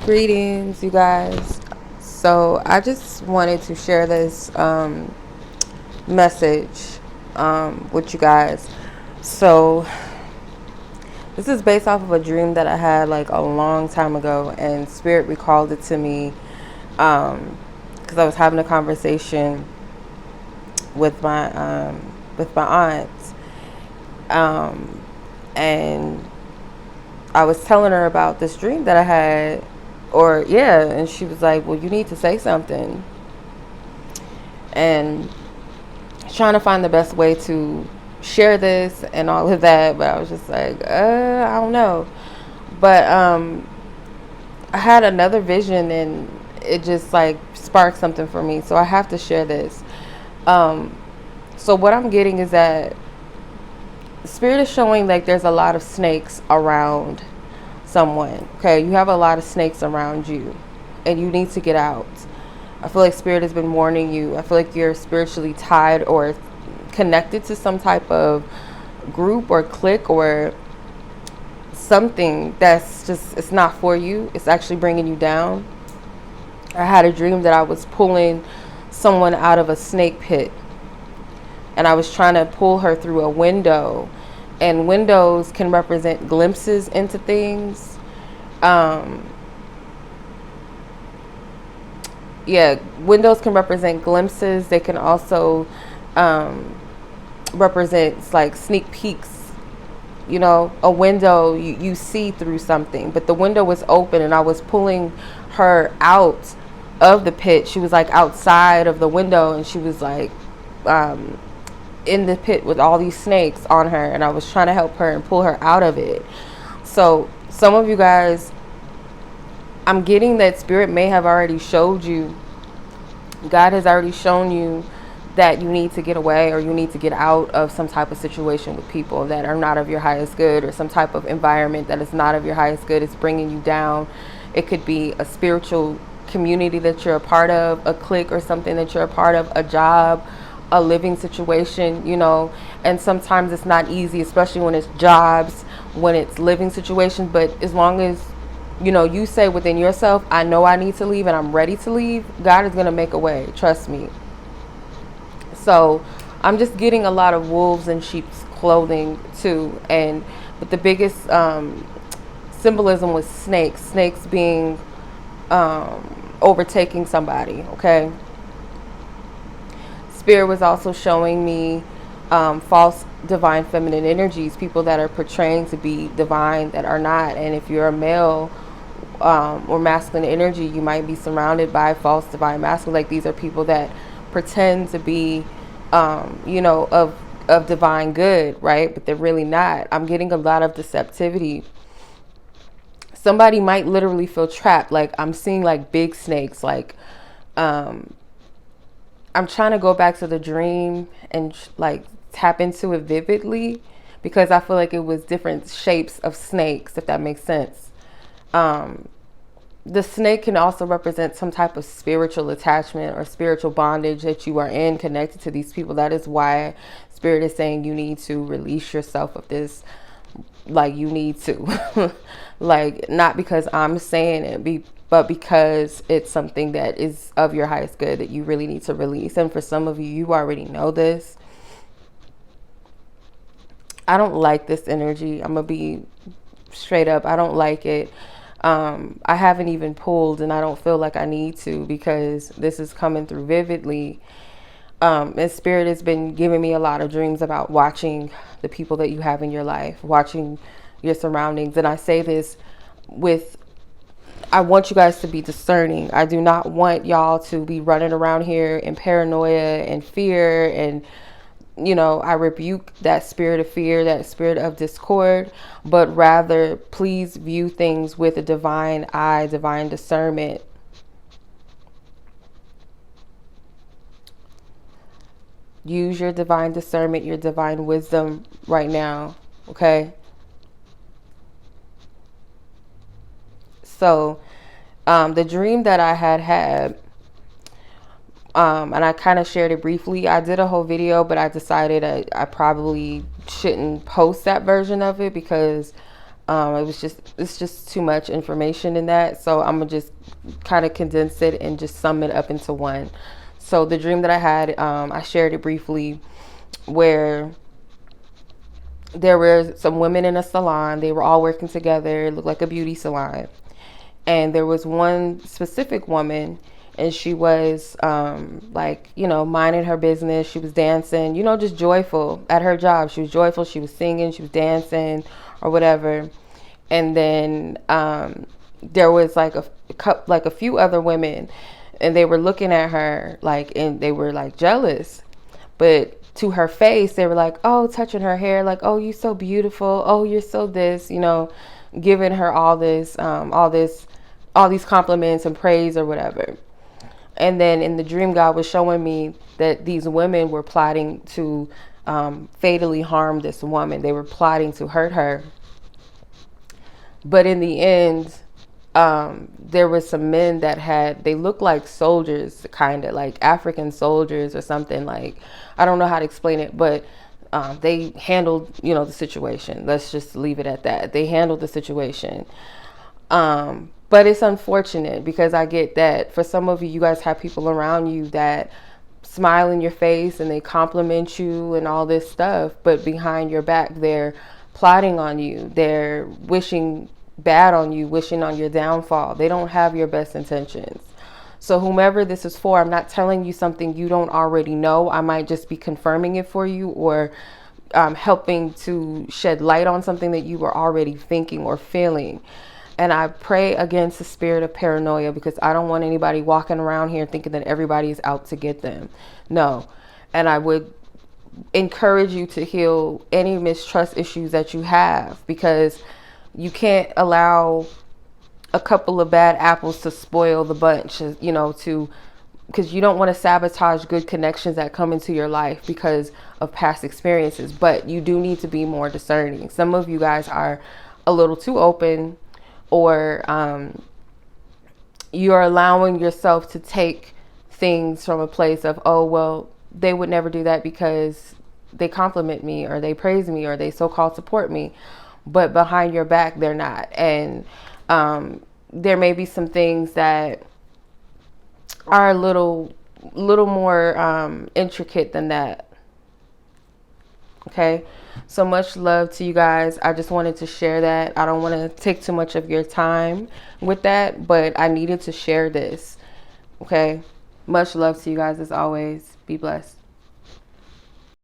Greetings, you guys. So, I just wanted to share this message with you guys. So, this is based off of a dream that I had like a long time ago, and Spirit recalled it to me because I was having a conversation with my aunt, um, and I was telling her about this dream that I had, or yeah, and she was like, "Well, you need to say something." And trying to find the best way to share this and all of that, but I was just like, I don't know. But I had another vision, and it just like sparked something for me, so I have to share this. Um, so what I'm getting is that Spirit is showing like there's a lot of snakes around someone. Okay, you have a lot of snakes around you, and you need to get out. I feel like Spirit has been warning you. I feel like you're spiritually tied or connected to some type of group or clique or something that's just, it's not for you. It's actually bringing you down. I had a dream that I was pulling someone out of a snake pit, and I was trying to pull her through a window, and windows can represent glimpses into things. Um, yeah, windows can represent glimpses. They can also represent like sneak peeks. You know, a window, you see through something, but the window was open, and I was pulling her out of the pit. She was like outside of the window, and she was like um, in the pit with all these snakes on her, and I was trying to help her and pull her out of it. So some of you guys, I'm getting that Spirit may have already showed you, God has already shown you that you need to get away, or you need to get out of some type of situation with people that are not of your highest good, or some type of environment that is not of your highest good. It's bringing you down. It could be a spiritual community that you're a part of, a clique or something that you're a part of, a job, a living situation, you know. And sometimes it's not easy, especially when it's jobs, when it's living situations. But as long as you know, you say within yourself, I know I need to leave and I'm ready to leave, God is going to make a way. Trust me. So I'm just getting a lot of wolves in sheep's clothing too. And but the biggest symbolism was snakes being overtaking somebody. Okay. Spirit was also showing me false divine feminine energies, people that are portraying to be divine that are not. And if you're a male or masculine energy, you might be surrounded by false divine masculine. Like these are people that pretend to be, you know, of divine good, right? But they're really not. I'm getting a lot of deceptivity. Somebody might literally feel trapped. Like I'm seeing like big snakes. Like I'm trying to go back to the dream and like tap into it vividly, because I feel like it was different shapes of snakes, if that makes sense. The snake can also represent some type of spiritual attachment or spiritual bondage that you are in, connected to these people. That is why Spirit is saying you need to release yourself of this. Like you need to, like not because I'm saying it, but because it's something that is of your highest good that you really need to release. And for some of you, you already know this. I don't like this energy. I'm gonna be straight up. I don't like it. I haven't even pulled, and I don't feel like I need to, because this is coming through vividly. And Spirit has been giving me a lot of dreams about watching the people that you have in your life, watching your surroundings. And I say this with, I want you guys to be discerning. I do not want y'all to be running around here in paranoia and fear. And, you know, I rebuke that spirit of fear, that spirit of discord, but rather please view things with a divine eye, divine discernment. Use your divine discernment, your divine wisdom right now, okay? So, the dream that I had, and I kind of shared it briefly. I did a whole video, but I decided I probably shouldn't post that version of it, because It's just too much information in that. So I'm gonna just kind of condense it and just sum it up into one. So the dream that I had, I shared it briefly, where there were some women in a salon. They were all working together. It looked like a beauty salon. And there was one specific woman, and she was like, minding her business. She was dancing, just joyful at her job. She was joyful. She was singing. She was dancing or whatever. And then there was like a few other women, and they were looking at her and they were like jealous. But to her face, they were like, oh, touching her hair, like, oh, you're so beautiful. Oh, you're so this, giving her all these compliments and praise or whatever. And then in the dream, God was showing me that these women were plotting to fatally harm this woman. They were plotting to hurt her. But in the end, there were some men that they looked like soldiers, kind of like African soldiers or something. Like, I don't know how to explain it, but they handled, the situation. Let's just leave it at that. They handled the situation. But it's unfortunate because I get that for some of you, you guys have people around you that smile in your face and they compliment you and all this stuff, but behind your back, they're plotting on you. They're wishing bad on you, wishing on your downfall. They don't have your best intentions. So whomever this is for, I'm not telling you something you don't already know. I might just be confirming it for you, or helping to shed light on something that you were already thinking or feeling. And I pray against the spirit of paranoia, because I don't want anybody walking around here thinking that everybody is out to get them. No. And I would encourage you to heal any mistrust issues that you have, because you can't allow a couple of bad apples to spoil the bunch, because you don't want to sabotage good connections that come into your life because of past experiences. But you do need to be more discerning. Some of you guys are a little too open, or you're allowing yourself to take things from a place of, oh, well, they would never do that because they compliment me or they praise me or they so-called support me. But behind your back, they're not. And there may be some things that are a little more intricate than that. Okay, so much love to you guys. I just wanted to share that. I don't want to take too much of your time with that, but I needed to share this. Okay, much love to you guys as always. Be blessed.